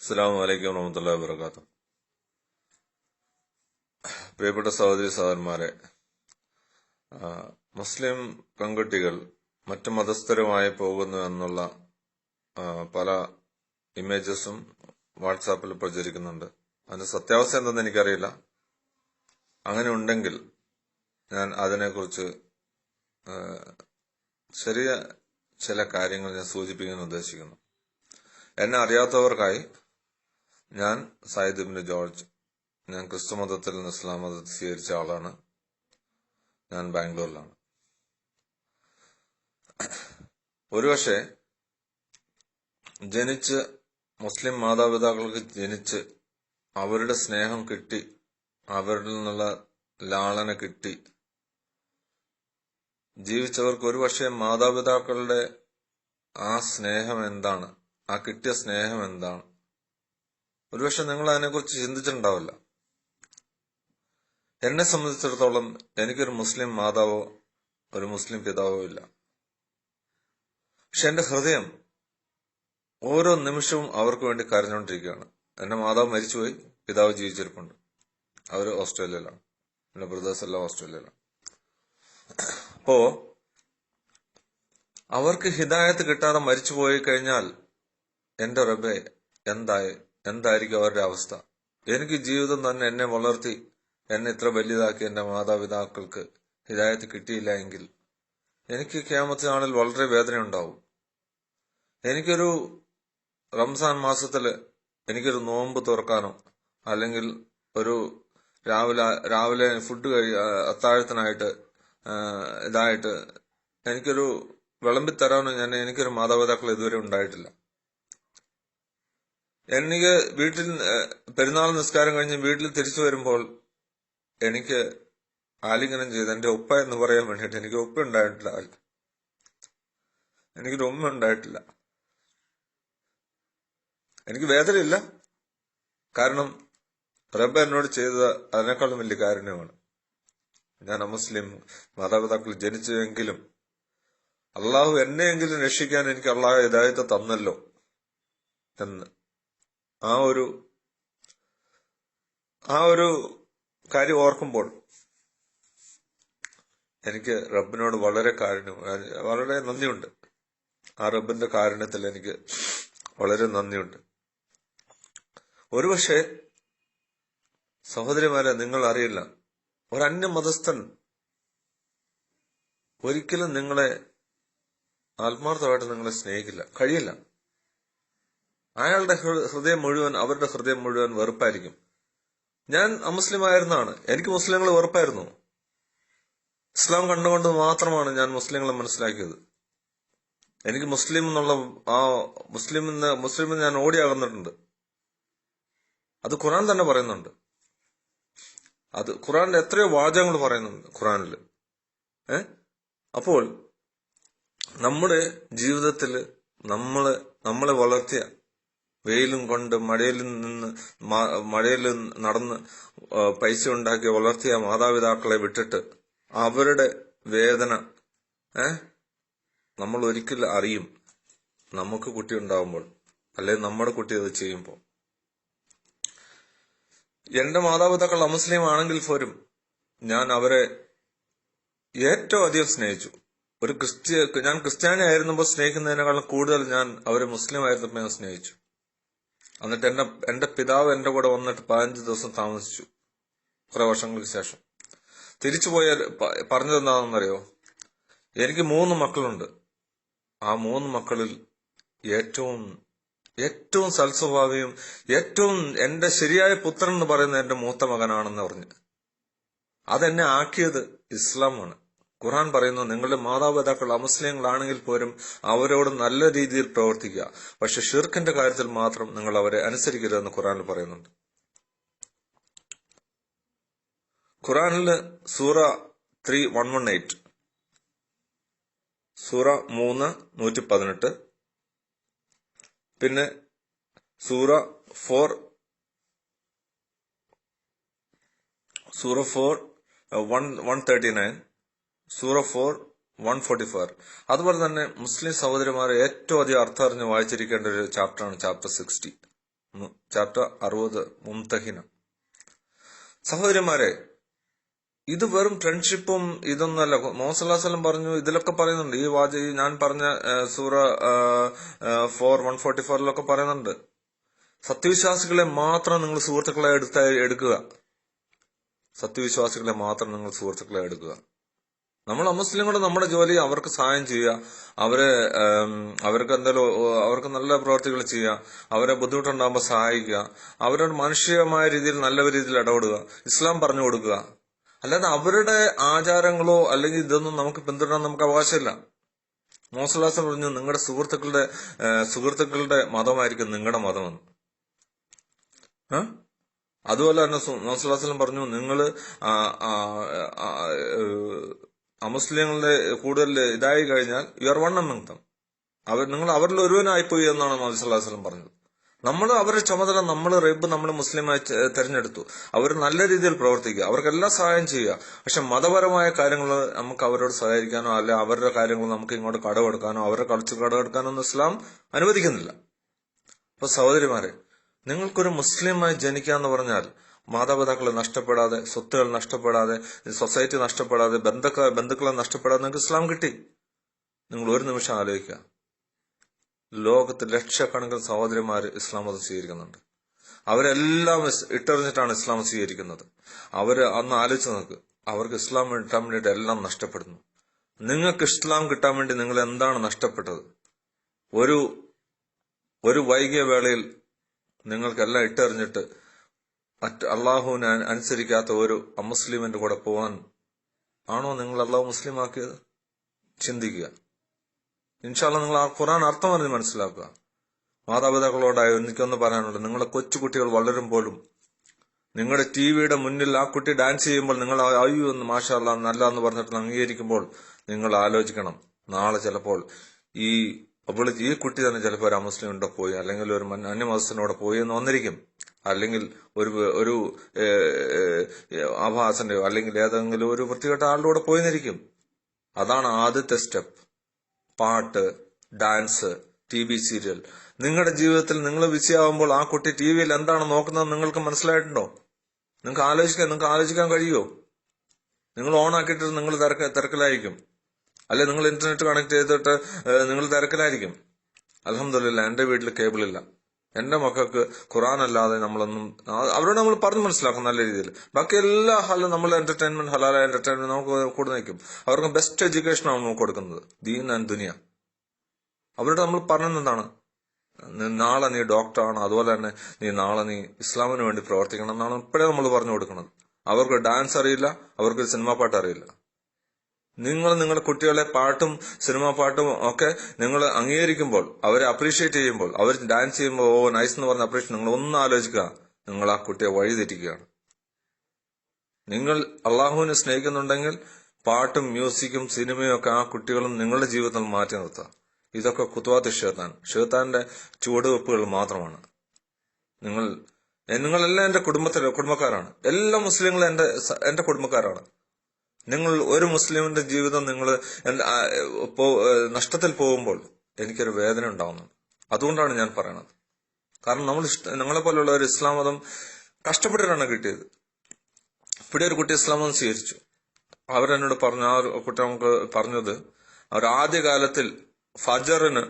അസ്സലാമു അലൈക്കും വറഹ്മത്തുള്ളാഹി വബറകാതുഹു. പ്രിയപ്പെട്ട സഹോദരി സഹോദരന്മാരെ, മുസ്ലിം പെൺകുട്ടികൾ മറ്റു മതസ്ഥരുമായി പോകുന്നു എന്നുള്ള പല ഇമേജസും വാട്സാപ്പിൽ പ്രചരിക്കുന്നുണ്ട്. അതിന്റെ സത്യാവസ്ഥ എന്തെന്ന് എനിക്കറിയില്ല. അങ്ങനെ ഉണ്ടെങ്കിൽ ഞാൻ അതിനെക്കുറിച്ച് ചെറിയ ചില കാര്യങ്ങൾ ഞാൻ സൂചിപ്പിക്കാൻ ഉദ്ദേശിക്കുന്നു. എന്നെ അറിയാത്തവർക്കായി, ഞാൻ സയ്യിദ് ഇബ്നു ജോർജ്. ഞാൻ ക്രിസ്തു മതത്തിൽ നിന്ന് ഇസ്ലാം മതത്തിൽ സ്വീകരിച്ച ആളാണ്. ഞാൻ ബാംഗ്ലൂരിലാണ്. ഒരുപക്ഷെ ജനിച്ച് മുസ്ലിം മാതാപിതാക്കൾക്ക് ജനിച്ച് അവരുടെ സ്നേഹം കിട്ടി, അവരിൽ നിന്നുള്ള ലാളന കിട്ടി ജീവിച്ചവർക്ക് ഒരുപക്ഷെ മാതാപിതാക്കളുടെ ആ സ്നേഹം എന്താണ്, ആ കിട്ടിയ സ്നേഹം എന്താണ്, ഒരുപക്ഷെ നിങ്ങൾ അതിനെക്കുറിച്ച് ചിന്തിച്ചിട്ടുണ്ടാവില്ല. എന്നെ സംബന്ധിച്ചിടത്തോളം എനിക്കൊരു മുസ്ലിം മാതാവോ ഒരു മുസ്ലിം പിതാവോ ഇല്ല. പക്ഷെ എന്റെ ഹൃദയം ഓരോ നിമിഷവും അവർക്ക് വേണ്ടി കരഞ്ഞുകൊണ്ടിരിക്കുകയാണ്. എന്റെ മാതാവ് മരിച്ചുപോയി, പിതാവ് ജീവിച്ചിരിപ്പുണ്ട്. അവര് ഓസ്ട്രേലിയയിലാണ്. എന്റെ ബ്രദേഴ്സ് എല്ലാം ഓസ്ട്രേലിയയിലാണ്. അപ്പോ അവർക്ക് ഹിദായത്ത് കിട്ടാതെ മരിച്ചു പോയി കഴിഞ്ഞാൽ എന്റെ റബ്ബേ, എന്തായിരിക്കും അവരുടെ അവസ്ഥ? എനിക്ക് ജീവിതം തന്നെ എന്നെ വളർത്തി എന്നെ ഇത്ര വലുതാക്കി എന്റെ മാതാപിതാക്കൾക്ക് ഹിദായത്ത് കിട്ടിയില്ല എങ്കിൽ എനിക്ക് ഖിയാമത്ത് നാളിൽ വളരെ വേദന ഉണ്ടാവും. എനിക്കൊരു റംസാൻ മാസത്തില് എനിക്കൊരു നോമ്പ് തുറക്കാനോ അല്ലെങ്കിൽ ഒരു രാവിലെ ഫുഡ് അത്താഴത്തിനായിട്ട് ഇതായിട്ട് എനിക്കൊരു വിളമ്പിത്തരാനോ എനിക്കൊരു മാതാപിതാക്കൾ ഇതുവരെ ഉണ്ടായിട്ടില്ല. എനിക്ക് വീട്ടിൽ പെരുന്നാൾ നിസ്കാരം കഴിഞ്ഞ് വീട്ടിൽ തിരിച്ചു വരുമ്പോൾ എനിക്ക് ആലിംഗനം ചെയ്ത് എന്റെ ഉപ്പ എന്ന് പറയാൻ വേണ്ടിയിട്ട് എനിക്ക് ഉപ്പ ഉണ്ടായിട്ടില്ല. എനിക്കൊരു ഉമ്മ ഉണ്ടായിട്ടില്ല. എനിക്ക് വേദനയില്ല, കാരണം റബ്ബ് എന്നോട് ചെയ്തത് അതിനേക്കാളും വലിയ കാരുണ്യമാണ്. ഞാൻ അമുസ്ലിം മാതാപിതാക്കൾ ജനിച്ചുവെങ്കിലും അള്ളാഹു എന്നെയെങ്കിലും രക്ഷിക്കാൻ എനിക്ക് അള്ളാഹു ഹിദായത്ത് തന്നല്ലോ എന്ന് ആ ഒരു കാര്യം ഓർക്കുമ്പോൾ എനിക്ക് റബ്ബിനോട് വളരെ നന്ദിയുണ്ട്. ആ റബ്ബിന്റെ കാരുണ്യത്തിൽ എനിക്ക് വളരെ നന്ദിയുണ്ട്. ഒരുപക്ഷെ സഹോദരിമാരെ, നിങ്ങൾ അറിയില്ല, ഒരു അന്യമതസ്ഥൻ ഒരിക്കലും നിങ്ങളെ ആത്മാർത്ഥമായിട്ട് നിങ്ങളെ സ്നേഹിക്കില്ല, കഴിയില്ല. അയാളുടെ അവരുടെ ഹൃദയം മുഴുവൻ വെറുപ്പായിരിക്കും. ഞാൻ അമുസ്ലിം ആയിരുന്നാണ്, എനിക്ക് മുസ്ലിങ്ങളെ വെറുപ്പായിരുന്നു. ഇസ്ലാം കണ്ടുകൊണ്ട് മാത്രമാണ് ഞാൻ മുസ്ലിങ്ങളെ മനസ്സിലാക്കിയത്. എനിക്ക് മുസ്ലിം എന്നുള്ള മുസ്ലിമിൽ ഞാൻ ഓടിയാകുന്നിട്ടുണ്ട്. അത് ഖുർആൻ തന്നെ പറയുന്നുണ്ട്. അത് ഖുർആനിൽ എത്രയോ വാചകങ്ങൾ പറയുന്നുണ്ട് ഖുർആനില്. അപ്പോൾ നമ്മുടെ ജീവിതത്തിൽ നമ്മളെ വളർത്തിയ, വെയിലും കൊണ്ട് മഴയിൽ നടന്ന് പൈസ ഉണ്ടാക്കി വളർത്തിയ മാതാപിതാക്കളെ വിട്ടിട്ട് അവരുടെ വേദന നമ്മൾ ഒരിക്കലും അറിയും, നമുക്ക് കുട്ടി ഉണ്ടാവുമ്പോൾ, അല്ലെങ്കിൽ നമ്മുടെ കുട്ടി അത് ചെയ്യുമ്പോൾ. എന്റെ മാതാപിതാക്കൾ അമുസ്ലിം ആണെങ്കിൽ പോലും ഞാൻ അവരെ ഏറ്റവും അധികം സ്നേഹിച്ചു. ഞാൻ ക്രിസ്ത്യാനി ആയിരുന്നപ്പോൾ സ്നേഹിക്കുന്നതിനേക്കാളും കൂടുതൽ ഞാൻ അവരെ മുസ്ലിം ആയിരുന്നപ്പോൾ ഞാൻ സ്നേഹിച്ചു. എന്നിട്ട് എന്റെ പിതാവ് എന്റെ കൂടെ വന്നിട്ട് 15 ദിവസം താമസിച്ചു. കുറെ വർഷങ്ങൾക്ക് ശേഷം തിരിച്ചു പറഞ്ഞത് എന്താണെന്നറിയോ? എനിക്ക് 3 മക്കളുണ്ട്. ആ 3 മക്കളിൽ ഏറ്റവും സൽസ്വഭാവിയും ഏറ്റവും എന്റെ ശരിയായ പുത്രൻ എന്ന് പറയുന്നത് എന്റെ മൂത്ത മകനാണെന്ന് പറഞ്ഞു. അതെന്നെ ആക്കിയത് ഇസ്ലാമാണ്. ഖുർആൻ പറയുന്നു, നിങ്ങളുടെ മാതാപിതാക്കൾ അമുസ്ലിങ്ങളാണെങ്കിൽ പോലും അവരോട് നല്ല രീതിയിൽ പ്രവർത്തിക്കുക, പക്ഷെ ഷിർക്കിന്റെ കാര്യത്തിൽ മാത്രം നിങ്ങൾ അവരെ അനുസരിക്കരുതെന്ന് ഖുർആനിൽ പറയുന്നുണ്ട്. ഖുർആനില് സൂറ 3:118, സൂറ 3:118, പിന്നെ സൂറ 4:139, സൂറ 4:144. അതുപോലെ തന്നെ മുസ്ലിം സഹോദരിമാരെ ഏറ്റവും അധികം അർത്ഥം അറിഞ്ഞ് വായിച്ചിരിക്കേണ്ട ഒരു ചാപ്റ്ററാണ് ചാപ്റ്റർ 60. ചാപ്റ്റർ 60 മുംതഹിന. സഹോദരന്മാരെ, ഇത് വെറും ഫ്രണ്ട്ഷിപ്പും ഇതൊന്നല്ല. മുഹമ്മദ് സല്ലല്ലാഹു അലൈഹി വസല്ലം പറഞ്ഞു, ഇതിലൊക്കെ പറയുന്നുണ്ട്, ഈ ഞാൻ പറഞ്ഞ സൂറ 144 പറയുന്നുണ്ട്, സത്യവിശ്വാസികളെ മാത്രം നിങ്ങൾ സുഹൃത്തുക്കളെ എടുക്കുക. സത്യവിശ്വാസികളെ മാത്രം നിങ്ങൾ സുഹൃത്തുക്കളെ എടുക്കുക. നമ്മൾ അമുസ്ലിങ്ങളുടെ നമ്മുടെ ജോലി അവർക്ക് സഹായം ചെയ്യുക, അവർക്ക് അവർക്ക് നല്ല പ്രവർത്തികൾ ചെയ്യുക, അവരെ ബുദ്ധിമുട്ടുണ്ടാകുമ്പോൾ സഹായിക്കുക, അവരുടെ മാനുഷികമായ രീതിയിൽ നല്ല രീതിയിൽ ഇടപെടുക, ഇസ്ലാം പറഞ്ഞു കൊടുക്കുക. അല്ലാതെ അവരുടെ ആചാരങ്ങളോ അല്ലെങ്കിൽ ഇതൊന്നും നമുക്ക് പിന്തുടരാൻ നമുക്ക് അവകാശമില്ല. മുഹമ്മദ് സല്ലല്ലാഹു അലൈഹി വസല്ലം പറഞ്ഞു, നിങ്ങളുടെ സുഹൃത്തുക്കളുടെ മതമായിരിക്കും നിങ്ങളുടെ മതമെന്ന്. അതുപോലെ തന്നെ മുഹമ്മദ് സല്ലല്ലാഹു അലൈഹി വസല്ലം പറഞ്ഞു, നിങ്ങൾ അമുസ്ലിങ്ങളുടെ കൂടുതൽ ഇതായി കഴിഞ്ഞാൽ you are one among dum, നിങ്ങൾ അവരിൽ ഒരുവനായിപ്പോയി എന്നാണ് മുഹമ്മദ് സല്ലല്ലാഹു അലൈഹി വസല്ലം പറഞ്ഞത്. നമ്മൾ അവരുടെ ചുമതല, നമ്മൾ മുസ്ലിമായി തെരഞ്ഞെടുത്തു. അവർ നല്ല രീതിയിൽ പ്രവർത്തിക്കുക, അവർക്കെല്ലാം സഹായം ചെയ്യുക. പക്ഷെ മതപരമായ കാര്യങ്ങൾ നമുക്ക് അവരോട് സഹകരിക്കാനോ അല്ലെ അവരുടെ കാര്യങ്ങൾ നമുക്ക് ഇങ്ങോട്ട് കടമെടുക്കാനോ അവരുടെ കടമെടുക്കാനോ ഒന്നും ഇസ്ലാം അനുവദിക്കുന്നില്ല. അപ്പൊ സഹോദരിമാരെ, നിങ്ങൾക്കൊരു മുസ്ലിമായി ജനിക്കുക എന്ന് പറഞ്ഞാൽ മാതാപിതാക്കളെ നഷ്ടപ്പെടാതെ, സ്വത്തുകൾ നഷ്ടപ്പെടാതെ, സൊസൈറ്റി നഷ്ടപ്പെടാതെ, ബന്ധുക്കളെ നഷ്ടപ്പെടാതെ നിങ്ങൾക്ക് ഇസ്ലാം കിട്ടി. നിങ്ങൾ ഒരു നിമിഷം ആലോചിക്കുക, ലോകത്ത് ലക്ഷക്കണക്കിന് സഹോദരിമാര് ഇസ്ലാം മതം സ്വീകരിക്കുന്നുണ്ട്. അവരെല്ലാം ഇട്ടെറിഞ്ഞിട്ടാണ് ഇസ്ലാം സ്വീകരിക്കുന്നത്. അവര് അന്ന് ആലോചിച്ച് നോക്ക്, അവർക്ക് ഇസ്ലാം കിട്ടാൻ വേണ്ടിയിട്ട് എല്ലാം നഷ്ടപ്പെടുന്നു. നിങ്ങൾക്ക് ഇസ്ലാം കിട്ടാൻ വേണ്ടി നിങ്ങൾ എന്താണ് നഷ്ടപ്പെട്ടത്? ഒരു വൈകിയ വേളയിൽ നിങ്ങൾക്കെല്ലാം ഇട്ടെറിഞ്ഞിട്ട് അള്ളാഹുവിനെ അനുസരിക്കാത്ത ഒരു അമുസ്ലിമിന്റെ കൂടെ പോവാൻ ആണോ നിങ്ങൾ അള്ളാഹു മുസ്ലിം ആക്കിയത്? ചിന്തിക്കുക. ഇൻഷാ അല്ലാഹ് നിങ്ങൾ ആ ഖുർആൻ അർത്ഥം പറഞ്ഞ് മനസ്സിലാക്കുക. മാതാപിതാക്കളോടായി എനിക്കൊന്ന് പറയാനുള്ളത്, നിങ്ങളെ കൊച്ചുകുട്ടികൾ വളരുമ്പോഴും നിങ്ങളുടെ ടിവിയുടെ മുന്നിൽ ആ കുട്ടി ഡാൻസ് ചെയ്യുമ്പോൾ നിങ്ങൾ അയ്യോ എന്ന് മാഷാ അല്ലാഹ് നല്ല എന്ന് പറഞ്ഞിട്ട് അംഗീകരിക്കുമ്പോൾ നിങ്ങൾ ആലോചിക്കണം, നാളെ ചിലപ്പോൾ ഈ കുട്ടി തന്നെ ചിലപ്പോൾ ഒരു അമുസ്ലിമിന്റെ പോയി, അല്ലെങ്കിൽ ഒരു അന്യമതസ്ഥനോടെ പോയി എന്ന് വന്നിരിക്കും, അല്ലെങ്കിൽ ഒരു ആഭാസന്റെയോ അല്ലെങ്കിൽ ഏതെങ്കിലും ഒരു വൃത്തികെട്ട ആളുടെ കൂടെ പോയിന്നിരിക്കും. അതാണ് ആദ്യത്തെ സ്റ്റെപ്പ്. പാട്ട്, ഡാൻസ്, TV സീരിയൽ. നിങ്ങളുടെ ജീവിതത്തിൽ നിങ്ങൾ ബിസിയാവുമ്പോൾ ആ കുട്ടി TVയിൽ എന്താണ് നോക്കുന്നത് നിങ്ങൾക്ക് മനസ്സിലായിട്ടുണ്ടോ? നിങ്ങൾക്ക് ആലോചിക്കാൻ കഴിയുമോ? നിങ്ങൾ ഓൺ ആക്കിയിട്ട് നിങ്ങൾ തിരക്കിലായിരിക്കും, അല്ലെ നിങ്ങൾ ഇന്റർനെറ്റ് കണക്ട് ചെയ്തിട്ട് നിങ്ങൾ തിരക്കിലായിരിക്കും. അൽഹംദുലില്ലാഹ് എന്റെ വീട്ടിൽ കേബിൾ ഇല്ല. എന്റെ മക്കൾക്ക് ഖുർആൻ അല്ലാതെ നമ്മളൊന്നും അവരോട് നമ്മൾ പറഞ്ഞു മനസ്സിലാക്കും നല്ല രീതിയിൽ. ബാക്കി എല്ലാ ഹാലും നമ്മൾ ഹലാലായ എന്റർടൈൻമെന്റ് നമുക്ക് കൂടെ നിൽക്കും. അവർക്ക് ബെസ്റ്റ് എഡ്യൂക്കേഷനാണ് നമുക്ക് കൊടുക്കുന്നത്, ദീൻ ആൻഡ് ദുനിയ. അവരോട് നമ്മൾ പറഞ്ഞെന്താണ്, നാളെ നീ ഡോക്ടറാണ്, അതുപോലെ തന്നെ നാളെ നീ ഇസ്ലാമിന് വേണ്ടി പ്രവർത്തിക്കണം എന്നാണ് ഇപ്പോഴേ നമ്മൾ പറഞ്ഞു കൊടുക്കുന്നത്. അവർക്ക് ഡാൻസ് അറിയില്ല, അവർക്ക് സിനിമാ പാട്ട് അറിയില്ല. നിങ്ങളുടെ കുട്ടികളെ പാട്ടും സിനിമാ പാട്ടും ഒക്കെ നിങ്ങൾ അംഗീകരിക്കുമ്പോൾ, അവരെ അപ്രീഷിയേറ്റ് ചെയ്യുമ്പോൾ, അവർ ഡാൻസ് ചെയ്യുമ്പോൾ ഓ നൈസ് എന്ന് പറഞ്ഞ അപ്രീഷിയേറ്റ്, നിങ്ങൾ ഒന്ന് ആലോചിക്കുക, നിങ്ങൾ ആ കുട്ടിയെ വഴിതെറ്റിക്കുകയാണ്. നിങ്ങൾ അള്ളാഹുവിനെ സ്നേഹിക്കുന്നുണ്ടെങ്കിൽ പാട്ടും മ്യൂസിക്കും സിനിമയും ഒക്കെ ആ കുട്ടികളും നിങ്ങളുടെ ജീവിതത്തിൽ മാറ്റി നിർത്തുക. ഇതൊക്കെ ഖുത്വാത്ത് ഷെയ്ത്താന്റെ ചുവടുവെപ്പുകൾ മാത്രമാണ്. നിങ്ങളെല്ലാം എന്റെ കുടുംബക്കാരാണ്. എല്ലാ മുസ്ലിങ്ങളും എന്റെ കുടുംബക്കാരാണ്. നിങ്ങൾ ഒരു മുസ്ലിമിന്റെ ജീവിതം നിങ്ങൾ നഷ്ടത്തിൽ പോകുമ്പോൾ എനിക്കൊരു വേദന ഉണ്ടാവുന്നുണ്ട്. അതുകൊണ്ടാണ് ഞാൻ പറയണത്. കാരണം ഞങ്ങളെ പോലുള്ള ഒരു ഇസ്ലാം മതം കഷ്ടപ്പെട്ടിട്ടാണ് കിട്ടിയത്. ഇവിടെ ഒരു കുട്ടി ഇസ്ലാം മതം സ്വീകരിച്ചു. അവരെന്നോട് പറഞ്ഞു, ആ കുട്ടി നമുക്ക് പറഞ്ഞത്, അവർ ആദ്യകാലത്തിൽ ഫജറിന്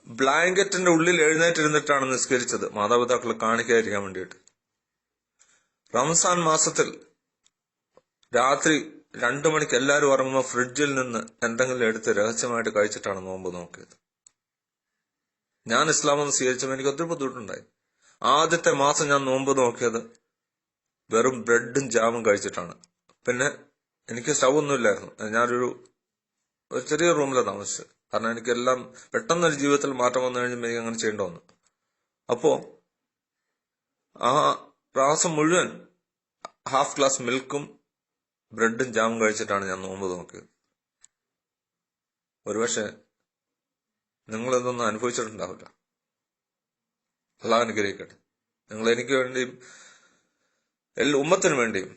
ബ്ലാങ്കറ്റിന്റെ ഉള്ളിൽ എഴുന്നേറ്റിരുന്നിട്ടാണ് നിസ്കരിച്ചത്, മാതാപിതാക്കൾ കാണിക്കാതിരിക്കാൻ വേണ്ടിയിട്ട്. റംസാൻ മാസത്തിൽ രാത്രി 2 മണിക്ക് എല്ലാവരും ഉറങ്ങുമ്പോൾ ഫ്രിഡ്ജിൽ നിന്ന് എന്തെങ്കിലും എടുത്ത് രഹസ്യമായിട്ട് കഴിച്ചിട്ടാണ് നോമ്പ് നോക്കിയത്. ഞാൻ ഇസ്ലാം മതം സ്വീകരിച്ചപ്പോൾ എനിക്ക് ഒത്തിരി ബുദ്ധിമുട്ടുണ്ടായി. ആദ്യത്തെ മാസം ഞാൻ നോമ്പ് നോക്കിയത് വെറും ബ്രെഡും ജാമും കഴിച്ചിട്ടാണ്. പിന്നെ എനിക്ക് സ്റ്റൗ ഒന്നും ഇല്ലായിരുന്നു. ഞാനൊരു ചെറിയ റൂമിലാണ് താമസിച്ചത്. കാരണം എനിക്കെല്ലാം പെട്ടെന്നൊരു ജീവിതത്തിൽ മാറ്റം വന്നു കഴിഞ്ഞാൽ എനിക്ക് അങ്ങനെ ചെയ്യേണ്ട വന്നു. അപ്പോ ആ പ്രാസം മുഴുവൻ ഹാഫ് ഗ്ലാസ് മിൽക്കും ബ്രെഡും ജാമും കഴിച്ചിട്ടാണ് ഞാൻ നോമ്പ് നോക്കിയത്. ഒരുപക്ഷെ നിങ്ങൾ ഇതൊന്നും അനുഭവിച്ചിട്ടുണ്ടാവില്ല. അള്ളാഹു അനുഗ്രഹിക്കട്ടെ. നിങ്ങൾ എനിക്ക് വേണ്ടിയും എല്ലാ ഉമ്മത്തിനു വേണ്ടിയും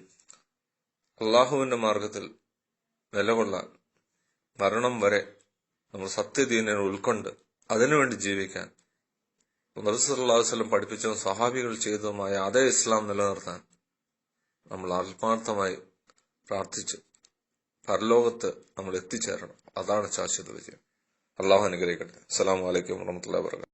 അള്ളാഹുവിന്റെ മാർഗത്തിൽ നിലകൊള്ളാൻ മരണം വരെ നമ്മൾ സത്യദീനെ ഉൾക്കൊണ്ട് അതിനുവേണ്ടി ജീവിക്കാൻ നബി സല്ലല്ലാഹു അലൈഹി വസല്ലം പഠിപ്പിച്ചതും സഹാബികൾ ചെയ്തതുമായ അതേ ഇസ്ലാം നിലനിർത്താൻ നമ്മൾ ആത്മാർത്ഥമായി പ്രാർത്ഥിച്ച് പരലോകത്ത് നമ്മൾ എത്തിച്ചേരണം. അതാണ് ശാശ്വത വിജയം. അള്ളാഹു അനുഗ്രഹിക്കട്ടെ. അസ്സലാമു അലൈക്കും വറഹ്മത്തുള്ളാഹി വബറകാതുഹു.